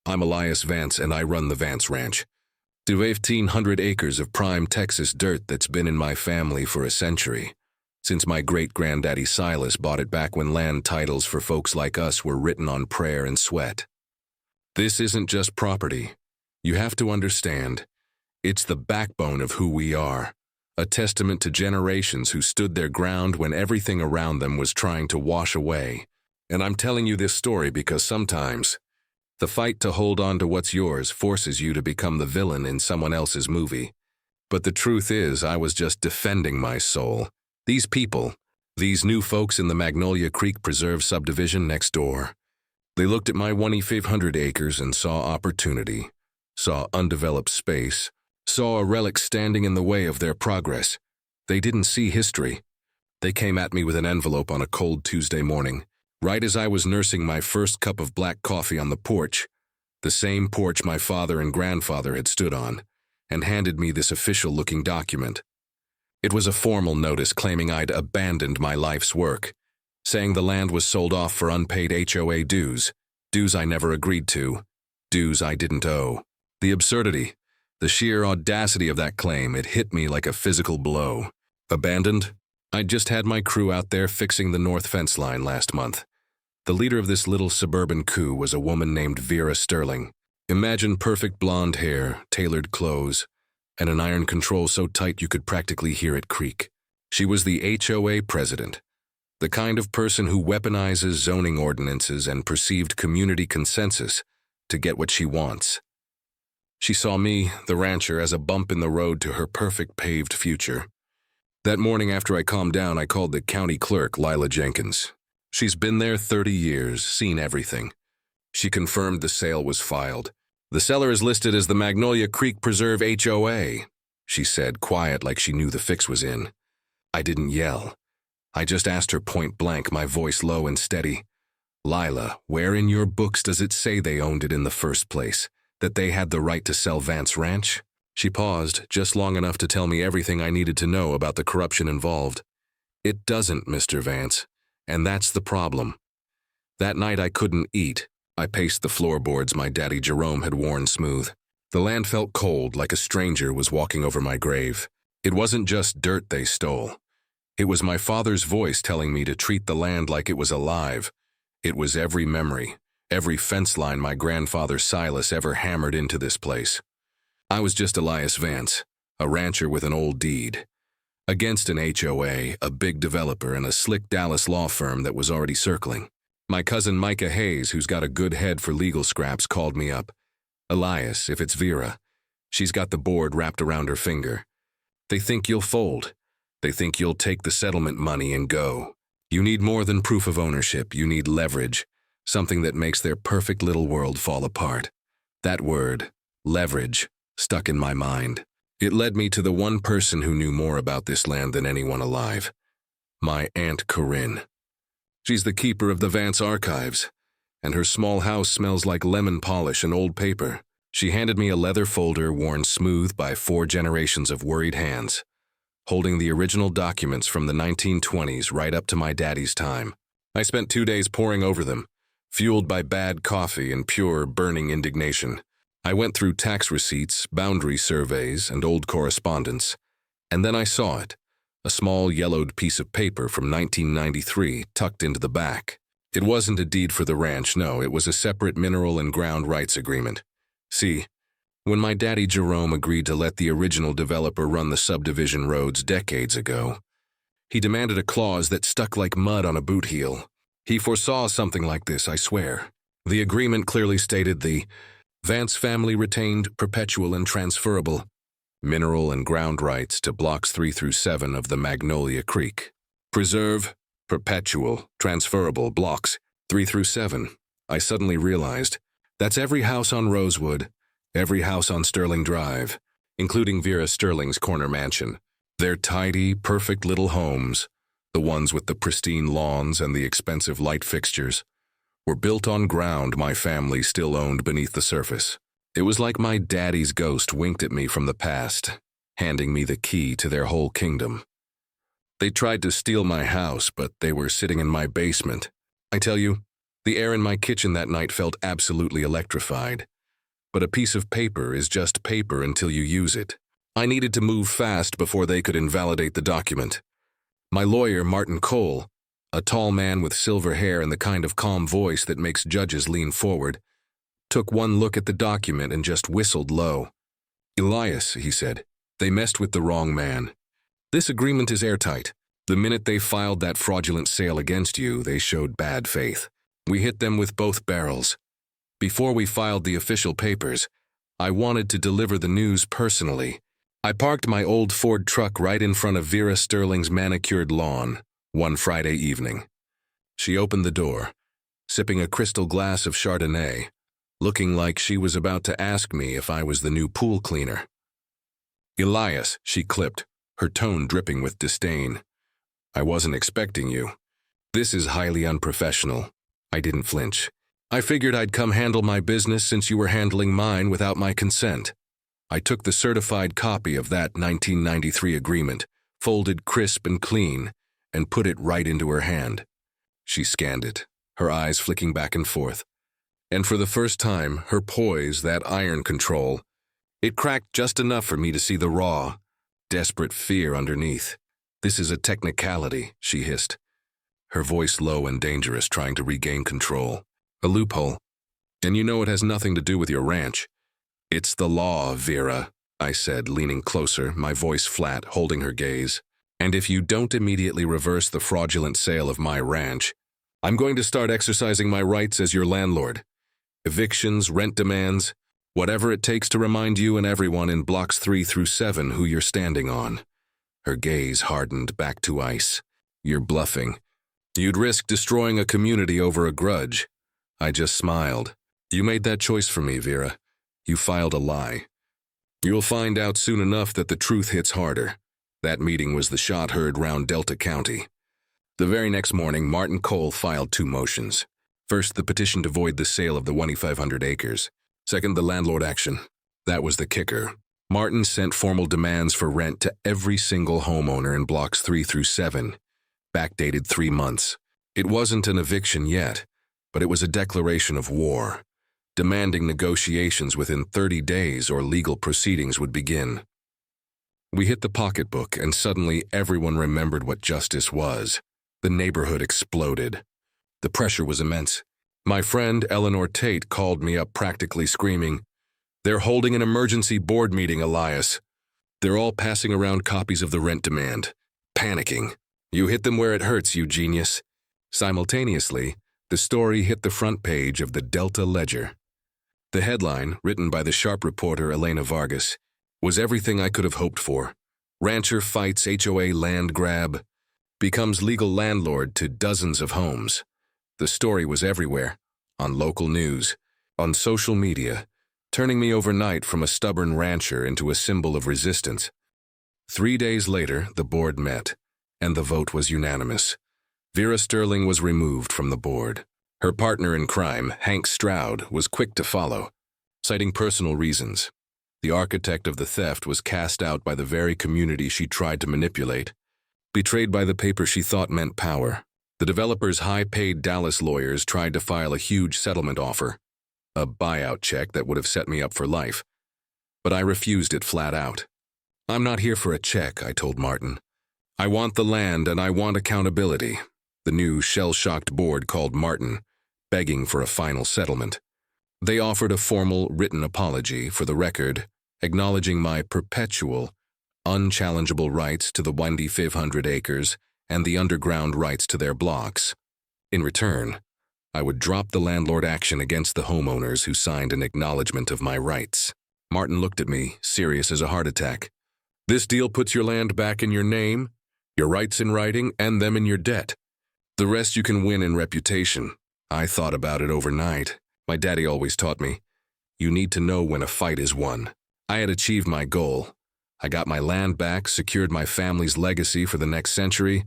I'm Elias Vance and I run the Vance Ranch. The 1,500 acres of prime Texas dirt that's been in my family for a century, since my great-granddaddy Silas bought it back when land titles for folks like us were written on prayer and sweat. This isn't just property. You have to understand, it's the backbone of who we are, a testament to generations who stood their ground when everything around them was trying to wash away. And I'm telling you this story because sometimes the fight to hold on to what's yours forces you to become the villain in someone else's movie. But the truth is, I was just defending my soul. These people, these new folks in the Magnolia Creek Preserve subdivision next door, they looked at my 2,500 acres and saw opportunity, saw undeveloped space, saw a relic standing in the way of their progress. They didn't see history. They came at me with an envelope on a cold Tuesday morning, right as I was nursing my first cup of black coffee on the porch, the same porch my father and grandfather had stood on, and handed me this official-looking document. It was a formal notice claiming I'd abandoned my life's work, saying the land was sold off for unpaid HOA dues, dues I never agreed to, dues I didn't owe. The absurdity, the sheer audacity of that claim, it hit me like a physical blow. Abandoned? I'd just had my crew out there fixing the north fence line last month. The leader of this little suburban coup was a woman named Vera Sterling. Imagine perfect blonde hair, tailored clothes, and an iron control so tight you could practically hear it creak. She was the HOA president, the kind of person who weaponizes zoning ordinances and perceived community consensus to get what she wants. She saw me, the rancher, as a bump in the road to her perfect paved future. That morning after I calmed down, I called the county clerk, Lila Jenkins. She's been there 30 years, seen everything. She confirmed the sale was filed. The seller is listed as the Magnolia Creek Preserve HOA, she said, quiet like she knew the fix was in. I didn't yell. I just asked her point blank, my voice low and steady. Lila, where in your books does it say they owned it in the first place? That they had the right to sell Vance Ranch? She paused, just long enough to tell me everything I needed to know about the corruption involved. It doesn't, Mr. Vance, and that's the problem. That night I couldn't eat. I paced the floorboards my daddy Jerome had worn smooth. The land felt cold, like a stranger was walking over my grave. It wasn't just dirt they stole. It was my father's voice telling me to treat the land like it was alive. It was every memory, every fence line my grandfather Silas ever hammered into this place. I was just Elias Vance, a rancher with an old deed, against an HOA, a big developer, and a slick Dallas law firm that was already circling. My cousin Micah Hayes, who's got a good head for legal scraps, called me up. Elias, if it's Vera, she's got the board wrapped around her finger. They think you'll fold. They think you'll take the settlement money and go. You need more than proof of ownership. You need leverage, something that makes their perfect little world fall apart. That word, leverage, stuck in my mind. It led me to the one person who knew more about this land than anyone alive. My Aunt Corinne. She's the keeper of the Vance archives, and her small house smells like lemon polish and old paper. She handed me a leather folder worn smooth by 4 generations of worried hands, holding the original documents from the 1920s right up to my daddy's time. I spent 2 days poring over them, fueled by bad coffee and pure, burning indignation. I went through tax receipts, boundary surveys, and old correspondence, and then I saw it, a small yellowed piece of paper from 1993 tucked into the back. It wasn't a deed for the ranch, no, it was a separate mineral and ground rights agreement. See, when my daddy Jerome agreed to let the original developer run the subdivision roads decades ago, he demanded a clause that stuck like mud on a boot heel. He foresaw something like this, I swear. The agreement clearly stated the Vance family retained perpetual and transferable mineral and ground rights to blocks 3 through 7 of the Magnolia Creek. Preserve, perpetual, transferable blocks 3 through 7. I suddenly realized that's every house on Rosewood, every house on Sterling Drive, including Vera Sterling's corner mansion. They're tidy, perfect little homes, the ones with the pristine lawns and the expensive light fixtures, were built on ground my family still owned beneath the surface. It was like my daddy's ghost winked at me from the past, handing me the key to their whole kingdom. They tried to steal my house, but they were sitting in my basement. I tell you, the air in my kitchen that night felt absolutely electrified. but a piece of paper is just paper until you use it. I needed to move fast before they could invalidate the document. My lawyer, Martin Cole, a tall man with silver hair and the kind of calm voice that makes judges lean forward, took one look at the document and just whistled low. "Elias," he said, "they messed with the wrong man. This agreement is airtight. The minute they filed that fraudulent sale against you, they showed bad faith. We hit them with both barrels. Before we filed the official papers, I wanted to deliver the news personally. I parked my old Ford truck right in front of Vera Sterling's manicured lawn one Friday evening. She opened the door, sipping a crystal glass of Chardonnay, looking like she was about to ask me if I was the new pool cleaner. "Elias," she clipped, her tone dripping with disdain. "I wasn't expecting you. This is highly unprofessional." I didn't flinch. "I figured I'd come handle my business since you were handling mine without my consent." I took the certified copy of that 1993 agreement, folded crisp and clean, and put it right into her hand. She scanned it, her eyes flicking back and forth. And for the first time, her poise, that iron control, it cracked just enough for me to see the raw, desperate fear underneath. "This is a technicality," she hissed, her voice low and dangerous, trying to regain control. "A loophole. And you know it has nothing to do with your ranch." "It's the law, Vera," I said, leaning closer, my voice flat, holding her gaze. "And if you don't immediately reverse the fraudulent sale of my ranch, I'm going to start exercising my rights as your landlord. Evictions, rent demands, whatever it takes to remind you and everyone in blocks 3 through 7 who you're standing on." Her gaze hardened back to ice. "You're bluffing. You'd risk destroying a community over a grudge." I just smiled. "You made that choice for me, Vera. You filed a lie. You'll find out soon enough that the truth hits harder." That meeting was the shot heard round Delta County. The very next morning, Martin Cole filed 2 motions. First, the petition to void the sale of the 2,500 acres. Second, the landlord action. That was the kicker. Martin sent formal demands for rent to every single homeowner in blocks 3 through 7, backdated 3 months. It wasn't an eviction yet, but it was a declaration of war, demanding negotiations within 30 days or legal proceedings would begin. We hit the pocketbook, and suddenly everyone remembered what justice was. The neighborhood exploded. The pressure was immense. My friend Eleanor Tate called me up practically screaming, "They're holding an emergency board meeting, Elias. They're all passing around copies of the rent demand. Panicking. You hit them where it hurts, you genius." Simultaneously, the story hit the front page of the Delta Ledger. The headline, written by the sharp reporter Elena Vargas, was everything I could have hoped for. "Rancher fights HOA land grab, becomes legal landlord to dozens of homes." The story was everywhere, on local news, on social media, turning me overnight from a stubborn rancher into a symbol of resistance. 3 days later, the board met, and the vote was unanimous. Vera Sterling was removed from the board. Her partner in crime, Hank Stroud, was quick to follow, citing personal reasons. The architect of the theft was cast out by the very community she tried to manipulate, betrayed by the paper she thought meant power. The developer's high-paid Dallas lawyers tried to file a huge settlement offer, a buyout check that would have set me up for life. But I refused it flat out. "I'm not here for a check," I told Martin. "I want the land and I want accountability." The new shell-shocked board called Martin, begging for a final settlement. They offered a formal written apology for the record, acknowledging my perpetual, unchallengeable rights to the 2,500 acres and the underground rights to their blocks. In return, I would drop the landlord action against the homeowners who signed an acknowledgement of my rights. Martin looked at me, serious as a heart attack. "This deal puts your land back in your name, your rights in writing, and them in your debt. The rest you can win in reputation." I thought about it overnight. My daddy always taught me, you need to know when a fight is won. I had achieved my goal. I got my land back, secured my family's legacy for the next century,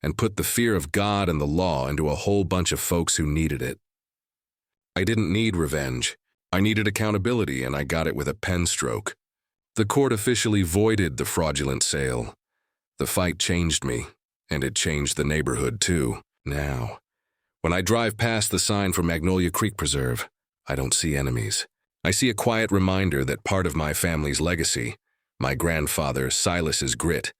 and put the fear of God and the law into a whole bunch of folks who needed it. I didn't need revenge. I needed accountability, and I got it with a pen stroke. The court officially voided the fraudulent sale. The fight changed me, and it changed the neighborhood too. Now, when I drive past the sign for Magnolia Creek Preserve, I don't see enemies. I see a quiet reminder that part of my family's legacy, my grandfather Silas's grit,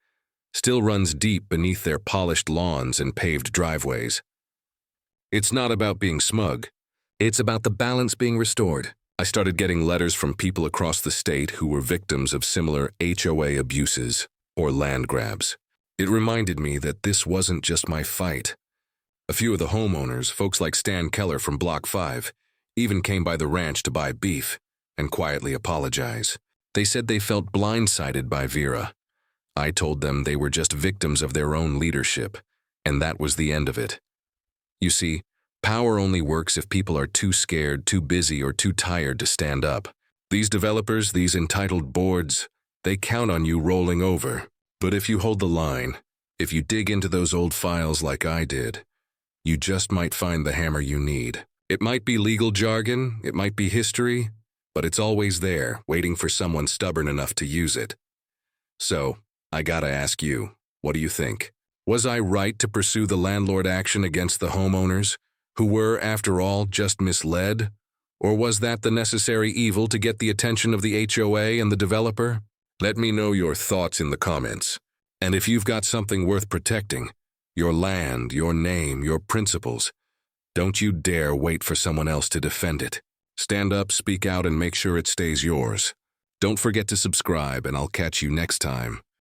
still runs deep beneath their polished lawns and paved driveways. It's not about being smug. It's about the balance being restored. I started getting letters from people across the state who were victims of similar HOA abuses or land grabs. It reminded me that this wasn't just my fight. A few of the homeowners, folks like Stan Keller from Block 5, even came by the ranch to buy beef and quietly apologize. They said they felt blindsided by Vera. I told them they were just victims of their own leadership, and that was the end of it. You see, power only works if people are too scared, too busy, or too tired to stand up. These developers, these entitled boards, they count on you rolling over. But if you hold the line, if you dig into those old files like I did, you just might find the hammer you need. It might be legal jargon, it might be history, but it's always there, waiting for someone stubborn enough to use it. So, I gotta ask you, what do you think? Was I right to pursue the landlord action against the homeowners, who were, after all, just misled? Or was that the necessary evil to get the attention of the HOA and the developer? Let me know your thoughts in the comments. And if you've got something worth protecting, your land, your name, your principles, don't you dare wait for someone else to defend it. Stand up, speak out, and make sure it stays yours. Don't forget to subscribe, and I'll catch you next time.